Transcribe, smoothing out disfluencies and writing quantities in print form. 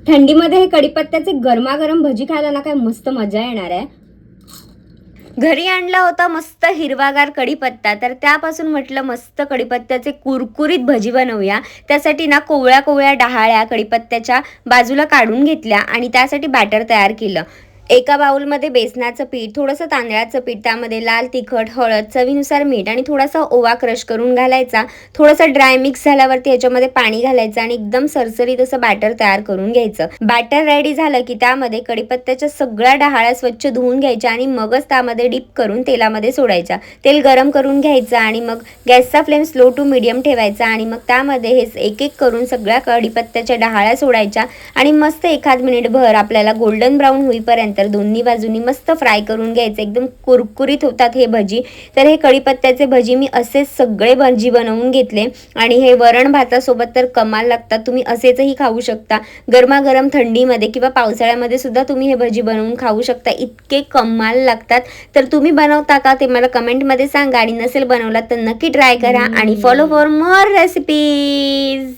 थंडीमध्ये हे कढीपत्त्याचे गरमागरम भजी खायला ना काय मस्त मजा येणार आहे। घरी आणला होता मस्त हिरवागार कढीपत्ता, तर त्यापासून म्हटलं मस्त कढीपत्त्याचे कुरकुरीत भजी बनवूया। त्यासाठी ना कोवळ्या कोवळ्या डहाळ्या कढीपत्त्याच्या बाजूला काढून घेतल्या आणि त्यासाठी बॅटर तयार केलं। एका बाउलमध्ये बेसनाचं पीठ, थोडंसं तांदळाचं पीठ, त्यामध्ये लाल तिखट, हळद, चवीनुसार मीठ आणि थोडासा ओवा क्रश करून घालायचा। थोडंसं ड्राय मिक्स झाल्यावरती याच्यामध्ये पाणी घालायचं आणि एकदम सरसरीत असं बॅटर तयार करून घ्यायचं। बॅटर रेडी झालं की त्यामध्ये कढीपत्त्याच्या सगळ्या डहाळ्या स्वच्छ धुवून घ्यायच्या आणि मगच त्यामध्ये डिप करून तेलामध्ये सोडायच्या। तेल गरम करून घ्यायचं आणि मग गॅसचा फ्लेम स्लो टू मीडियम ठेवायचा आणि मग त्यामध्ये हे एक एक करून सगळ्या कढीपत्त्याच्या डहाळ्या सोडायच्या आणि मस्त एखाद मिनिटभर आपल्याला गोल्डन ब्राऊन होईपर्यंत तर दोन्ही बाजूनी मस्त फ्राय करून घ्यायचे। एकदम कुरकुरीत होतात हे भजी। तर हे कढीपत्त्याचे भजी मी असेच सगळे भजी बनवून घेतले आणि हे वरण भातासोबत तर कमाल लागतात। तुम्ही असेचही खाऊ शकता, गरमागरम थंडीमध्ये किंवा पावसाळ्यामध्ये सुद्धा तुम्ही हे भजी बनवून खाऊ शकता, इतके कमाल लागतात। तर तुम्ही बनवता का ते मला कमेंटमध्ये सांगा आणि नसेल बनवलात तर नक्की ट्राय करा आणि फॉलो फॉर मोर रेसिपीज।